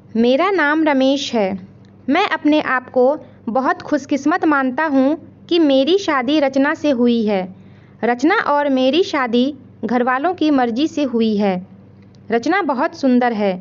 मेरा नाम रमेश है। मैं अपने आप को बहुत खुशकिस्मत मानता हूँ कि मेरी शादी रचना से हुई है। रचना और मेरी शादी घरवालों की मर्जी से हुई है। रचना बहुत सुंदर है।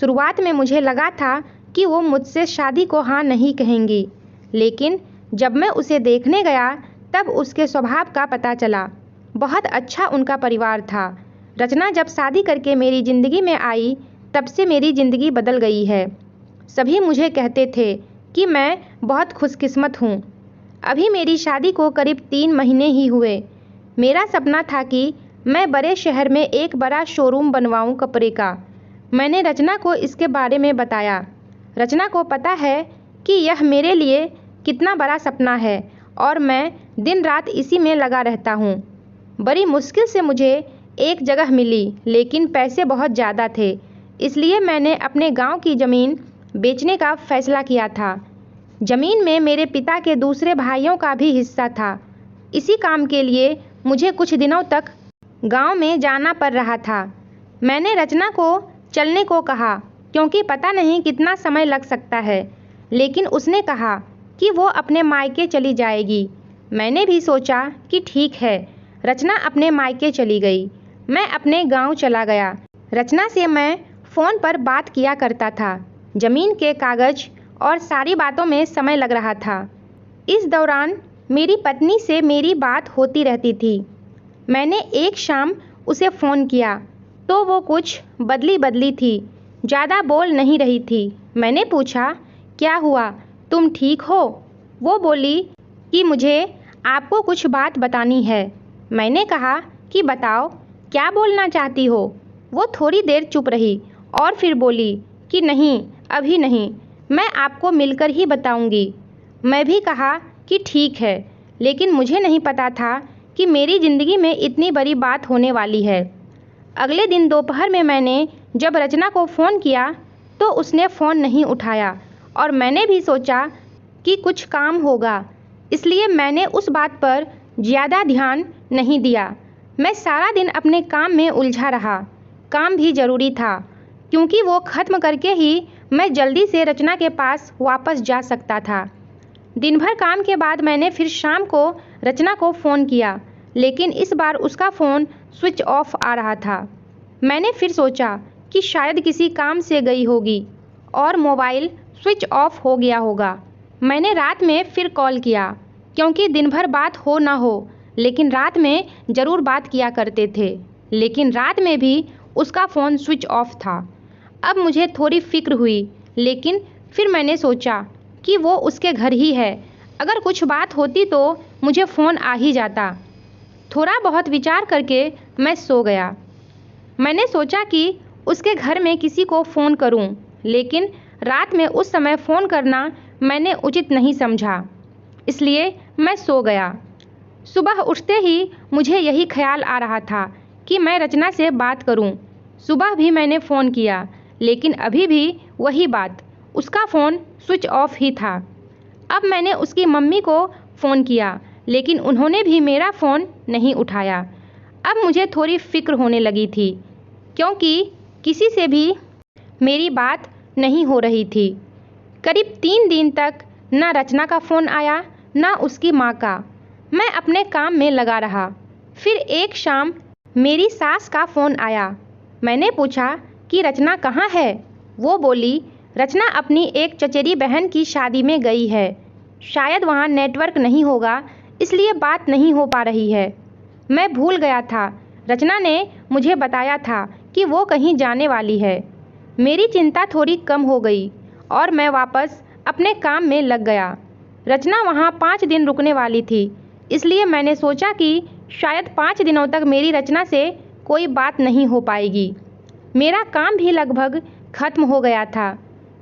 शुरुआत में मुझे लगा था कि वो मुझसे शादी को हाँ नहीं कहेंगी, लेकिन जब मैं उसे देखने गया तब उसके स्वभाव का पता चला। बहुत अच्छा उनका परिवार था। रचना जब शादी करके मेरी ज़िंदगी में आई तब से मेरी ज़िंदगी बदल गई है। सभी मुझे कहते थे कि मैं बहुत खुशकिस्मत हूँ। अभी मेरी शादी को करीब 3 महीने ही हुए। मेरा सपना था कि मैं बड़े शहर में एक बड़ा शोरूम बनवाऊँ कपड़े का। मैंने रचना को इसके बारे में बताया। रचना को पता है कि यह मेरे लिए कितना बड़ा सपना है और मैं दिन रात इसी में लगा रहता हूँ। बड़ी मुश्किल से मुझे एक जगह मिली, लेकिन पैसे बहुत ज़्यादा थे, इसलिए मैंने अपने गांव की ज़मीन बेचने का फैसला किया था। ज़मीन में मेरे पिता के दूसरे भाइयों का भी हिस्सा था। इसी काम के लिए मुझे कुछ दिनों तक गांव में जाना पड़ रहा था। मैंने रचना को चलने को कहा क्योंकि पता नहीं कितना समय लग सकता है, लेकिन उसने कहा कि वो अपने मायके चली जाएगी। मैंने भी सोचा कि ठीक है। रचना अपने मायके चली गई। मैं अपने गांव चला गया। रचना से मैं फ़ोन पर बात किया करता था। ज़मीन के कागज़ और सारी बातों में समय लग रहा था। इस दौरान मेरी पत्नी से मेरी बात होती रहती थी। मैंने एक शाम उसे फ़ोन किया तो वो कुछ बदली बदली थी, ज़्यादा बोल नहीं रही थी। मैंने पूछा, क्या हुआ, तुम ठीक हो? वो बोली कि मुझे आपको कुछ बात बतानी है। मैंने कहा कि बताओ, क्या बोलना चाहती हो? वो थोड़ी देर चुप रही और फिर बोली कि नहीं, अभी नहीं, मैं आपको मिलकर ही बताऊंगी। मैं भी कहा कि ठीक है, लेकिन मुझे नहीं पता था कि मेरी ज़िंदगी में इतनी बड़ी बात होने वाली है। अगले दिन दोपहर में मैंने जब रचना को फ़ोन किया तो उसने फ़ोन नहीं उठाया और मैंने भी सोचा कि कुछ काम होगा, इसलिए मैंने उस बात पर ज़्यादा ध्यान नहीं दिया। मैं सारा दिन अपने काम में उलझा रहा। काम भी ज़रूरी था क्योंकि वो ख़त्म करके ही मैं जल्दी से रचना के पास वापस जा सकता था। दिन भर काम के बाद मैंने फिर शाम को रचना को फ़ोन किया, लेकिन इस बार उसका फ़ोन स्विच ऑफ आ रहा था। मैंने फिर सोचा कि शायद किसी काम से गई होगी और मोबाइल स्विच ऑफ हो गया होगा। मैंने रात में फिर कॉल किया क्योंकि दिन भर बात हो ना हो, लेकिन रात में ज़रूर बात किया करते थे। लेकिन रात में भी उसका फ़ोन स्विच ऑफ था। अब मुझे थोड़ी फिक्र हुई, लेकिन फिर मैंने सोचा कि वो उसके घर ही है। अगर कुछ बात होती तो मुझे फ़ोन आ ही जाता। थोड़ा बहुत विचार करके मैं सो गया। मैंने सोचा कि उसके घर में किसी को फ़ोन करूं, लेकिन रात में उस समय फ़ोन करना मैंने उचित नहीं समझा, इसलिए मैं सो गया। सुबह उठते ही मुझे यही ख्याल आ रहा था कि मैं रचना से बात करूं। सुबह भी मैंने फ़ोन किया, लेकिन अभी भी वही बात, उसका फ़ोन स्विच ऑफ ही था। अब मैंने उसकी मम्मी को फ़ोन किया, लेकिन उन्होंने भी मेरा फ़ोन नहीं उठाया। अब मुझे थोड़ी फिक्र होने लगी थी क्योंकि किसी से भी मेरी बात नहीं हो रही थी। करीब 3 दिन तक ना रचना का फ़ोन आया ना उसकी माँ का। मैं अपने काम में लगा रहा। फिर एक शाम मेरी सास का फ़ोन आया। मैंने पूछा कि रचना कहाँ है? वो बोली, रचना अपनी एक चचेरी बहन की शादी में गई है। शायद वहाँ नेटवर्क नहीं होगा, इसलिए बात नहीं हो पा रही है। मैं भूल गया था। रचना ने मुझे बताया था कि वो कहीं जाने वाली है। मेरी चिंता थोड़ी कम हो गई और मैं वापस अपने काम में लग गया। रचना वहाँ 5 दिन रुकने वाली थी, इसलिए मैंने सोचा कि शायद 5 दिनों तक मेरी रचना से कोई बात नहीं हो पाएगी। मेरा काम भी लगभग ख़त्म हो गया था।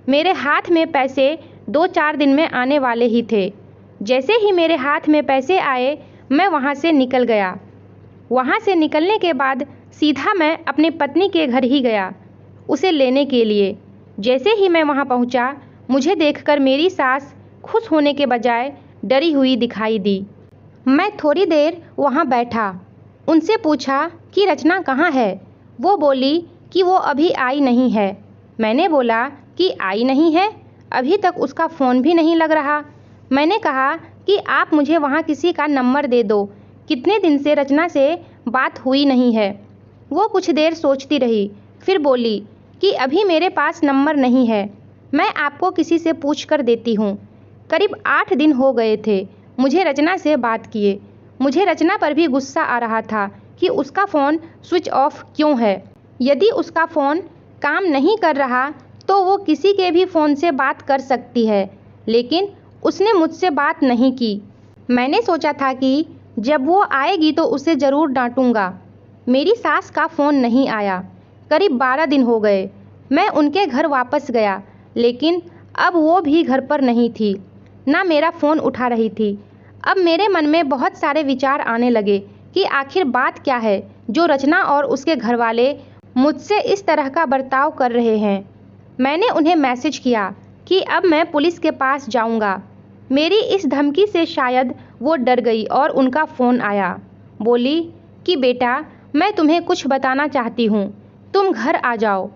मेरे हाथ में पैसे 2-4 दिन में आने वाले ही थे। जैसे ही मेरे हाथ में पैसे आए, मैं वहाँ से निकल गया। वहाँ से निकलने के बाद सीधा मैं अपनी पत्नी के घर ही गया, उसे लेने के लिए। जैसे ही मैं वहाँ पहुँचा, मुझे देखकर मेरी सास खुश होने के बजाय डरी हुई दिखाई दी। मैं थोड़ी देर वहाँ बैठा। उनसे पूछा कि रचना कहाँ है? वो बोली कि वो अभी आई नहीं है। मैंने बोला कि आई नहीं है, अभी तक उसका फ़ोन भी नहीं लग रहा। मैंने कहा कि आप मुझे वहाँ किसी का नंबर दे दो, कितने दिन से रचना से बात हुई नहीं है। वो कुछ देर सोचती रही, फिर बोली कि अभी मेरे पास नंबर नहीं है, मैं आपको किसी से पूछ कर देती हूँ। करीब 8 दिन हो गए थे मुझे रचना से बात किए। मुझे रचना पर भी गुस्सा आ रहा था कि उसका फ़ोन स्विच ऑफ क्यों है। यदि उसका फ़ोन काम नहीं कर रहा तो वो किसी के भी फ़ोन से बात कर सकती है, लेकिन उसने मुझसे बात नहीं की। मैंने सोचा था कि जब वो आएगी तो उसे ज़रूर डांटूंगा। मेरी सास का फ़ोन नहीं आया। करीब 12 दिन हो गए। मैं उनके घर वापस गया, लेकिन अब वो भी घर पर नहीं थी, ना मेरा फ़ोन उठा रही थी। अब मेरे मन में बहुत सारे विचार आने लगे कि आखिर बात क्या है जो रचना और उसके घरवाले मुझसे इस तरह का बर्ताव कर रहे हैं। मैंने उन्हें मैसेज किया कि अब मैं पुलिस के पास जाऊंगा। मेरी इस धमकी से शायद वो डर गई और उनका फ़ोन आया। बोली कि बेटा, मैं तुम्हें कुछ बताना चाहती हूँ, तुम घर आ जाओ।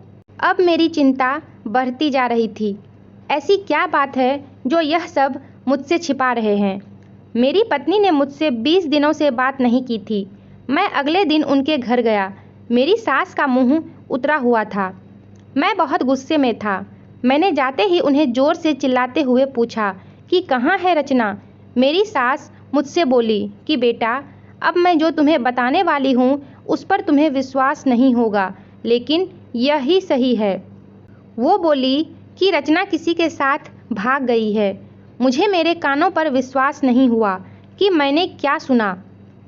अब मेरी चिंता बढ़ती जा रही थी। ऐसी क्या बात है जो यह सब मुझसे छिपा रहे हैं। मेरी पत्नी ने मुझसे 20 दिनों से बात नहीं की थी। मैं अगले दिन उनके घर गया। मेरी सास का मुंह उतरा हुआ था। मैं बहुत गुस्से में था। मैंने जाते ही उन्हें ज़ोर से चिल्लाते हुए पूछा कि कहाँ है रचना। मेरी सास मुझसे बोली कि बेटा, अब मैं जो तुम्हें बताने वाली हूँ उस पर तुम्हें विश्वास नहीं होगा, लेकिन यही सही है। वो बोली कि रचना किसी के साथ भाग गई है। मुझे मेरे कानों पर विश्वास नहीं हुआ कि मैंने क्या सुना।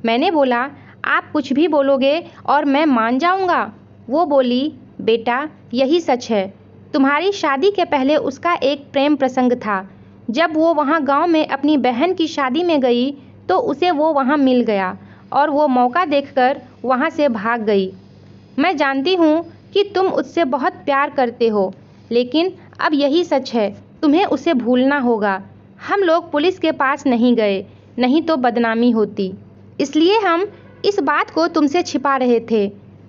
मैंने बोला, आप कुछ भी बोलोगे और मैं मान जाऊंगा। वो बोली, बेटा, यही सच है। तुम्हारी शादी के पहले उसका एक प्रेम प्रसंग था। जब वो वहाँ गांव में अपनी बहन की शादी में गई तो उसे वो वहाँ मिल गया और वो मौका देखकर वहाँ से भाग गई। मैं जानती हूँ कि तुम उससे बहुत प्यार करते हो, लेकिन अब यही सच है, तुम्हें उसे भूलना होगा। हम लोग पुलिस के पास नहीं गए, नहीं तो बदनामी होती, इसलिए हम इस बात को तुमसे छिपा रहे थे।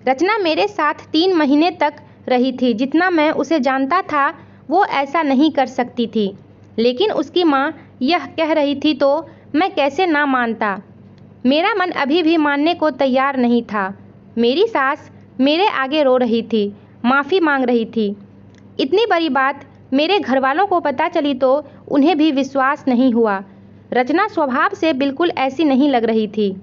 रचना मेरे साथ 3 महीने तक रही थी। जितना मैं उसे जानता था वो ऐसा नहीं कर सकती थी, लेकिन उसकी माँ यह कह रही थी तो मैं कैसे ना मानता। मेरा मन अभी भी मानने को तैयार नहीं था। मेरी सास मेरे आगे रो रही थी, माफ़ी मांग रही थी। इतनी बड़ी बात मेरे घर वालों को पता चली तो उन्हें भी विश्वास नहीं हुआ। रचना स्वभाव से बिल्कुल ऐसी नहीं लग रही थी।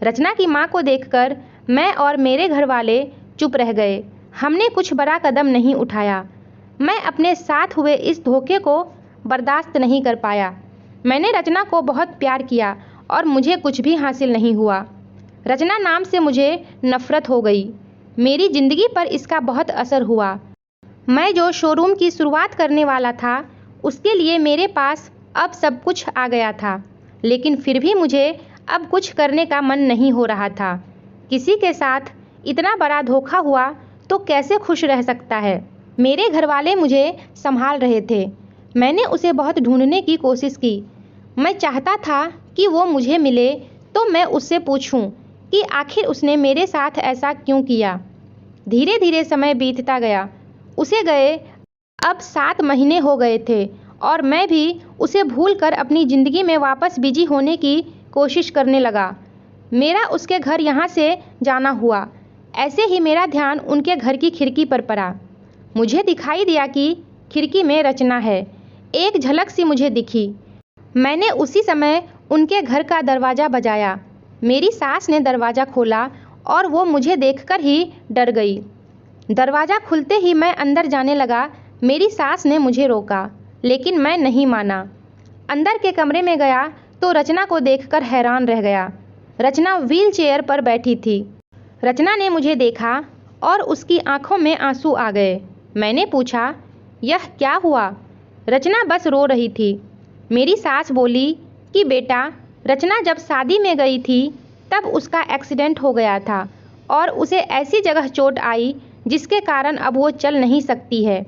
रचना की माँ को देखकर मैं और मेरे घर वाले चुप रह गए। हमने कुछ बड़ा कदम नहीं उठाया। मैं अपने साथ हुए इस धोखे को बर्दाश्त नहीं कर पाया। मैंने रचना को बहुत प्यार किया और मुझे कुछ भी हासिल नहीं हुआ। रचना नाम से मुझे नफरत हो गई। मेरी ज़िंदगी पर इसका बहुत असर हुआ। मैं जो शोरूम की शुरुआत करने वाला था उसके लिए मेरे पास अब सब कुछ आ गया था, लेकिन फिर भी मुझे अब कुछ करने का मन नहीं हो रहा था। किसी के साथ इतना बड़ा धोखा हुआ तो कैसे खुश रह सकता है। मेरे घरवाले मुझे संभाल रहे थे। मैंने उसे बहुत ढूंढने की कोशिश की। मैं चाहता था कि वो मुझे मिले तो मैं उससे पूछूं कि आखिर उसने मेरे साथ ऐसा क्यों किया। धीरे धीरे समय बीतता गया। उसे गए अब 7 महीने हो गए थे और मैं भी उसे भूलकर अपनी ज़िंदगी में वापस बिजी होने की कोशिश करने लगा। मेरा उसके घर यहाँ से जाना हुआ। ऐसे ही मेरा ध्यान उनके घर की खिड़की पर पड़ा। मुझे दिखाई दिया कि खिड़की में रचना है। एक झलक सी मुझे दिखी। मैंने उसी समय उनके घर का दरवाज़ा बजाया। मेरी सास ने दरवाज़ा खोला और वो मुझे देखकर ही डर गई। दरवाज़ा खुलते ही मैं अंदर जाने लगा। मेरी सास ने मुझे रोका, लेकिन मैं नहीं माना। अंदर के कमरे में गया तो रचना को देखकर हैरान रह गया। रचना व्हील चेयर पर बैठी थी। रचना ने मुझे देखा और उसकी आंखों में आंसू आ गए। मैंने पूछा, यह क्या हुआ? रचना बस रो रही थी। मेरी सास बोली कि बेटा, रचना जब शादी में गई थी तब उसका एक्सीडेंट हो गया था और उसे ऐसी जगह चोट आई जिसके कारण अब वो चल नहीं सकती है।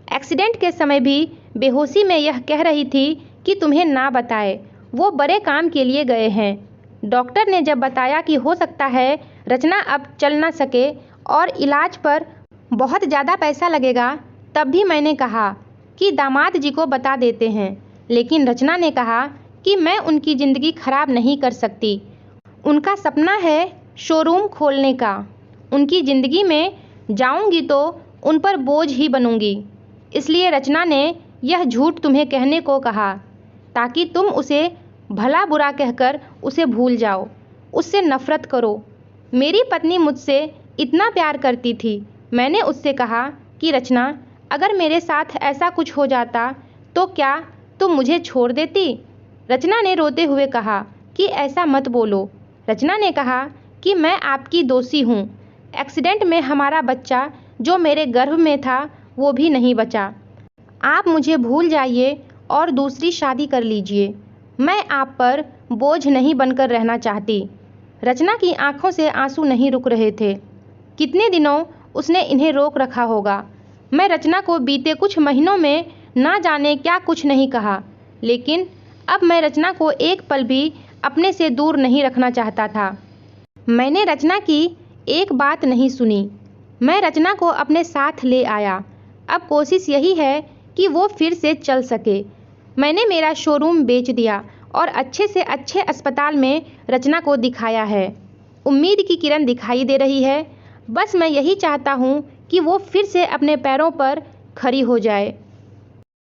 एक्सीडेंट के समय भी बेहोशी में यह कह रही थी कि तुम्हें ना बताए, वो बड़े काम के लिए गए हैं। डॉक्टर ने जब बताया कि हो सकता है रचना अब चल ना सके और इलाज पर बहुत ज़्यादा पैसा लगेगा, तब भी मैंने कहा कि दामाद जी को बता देते हैं, लेकिन रचना ने कहा कि मैं उनकी ज़िंदगी खराब नहीं कर सकती। उनका सपना है शोरूम खोलने का। उनकी ज़िंदगी में जाऊंगी तो उन पर बोझ ही बनूंगी। इसलिए रचना ने यह झूठ तुम्हें कहने को कहा ताकि तुम उसे भला बुरा कहकर उसे भूल जाओ, उससे नफ़रत करो। मेरी पत्नी मुझसे इतना प्यार करती थी। मैंने उससे कहा कि रचना, अगर मेरे साथ ऐसा कुछ हो जाता तो क्या तुम मुझे छोड़ देती? रचना ने रोते हुए कहा कि ऐसा मत बोलो। रचना ने कहा कि मैं आपकी दोषी हूँ। एक्सीडेंट में हमारा बच्चा जो मेरे गर्भ में था वो भी नहीं बचा। आप मुझे भूल जाइए और दूसरी शादी कर लीजिए। मैं आप पर बोझ नहीं बनकर रहना चाहती। रचना की आंखों से आंसू नहीं रुक रहे थे। कितने दिनों उसने इन्हें रोक रखा होगा। मैं रचना को बीते कुछ महीनों में ना जाने क्या कुछ नहीं कहा, लेकिन अब मैं रचना को एक पल भी अपने से दूर नहीं रखना चाहता था। मैंने रचना की एक बात नहीं सुनी। मैं रचना को अपने साथ ले आया। अब कोशिश यही है कि वो फिर से चल सके। मैंने मेरा शोरूम बेच दिया और अच्छे से अच्छे अस्पताल में रचना को दिखाया है। उम्मीद की किरण दिखाई दे रही है। बस मैं यही चाहता हूँ कि वो फिर से अपने पैरों पर खड़ी हो जाए।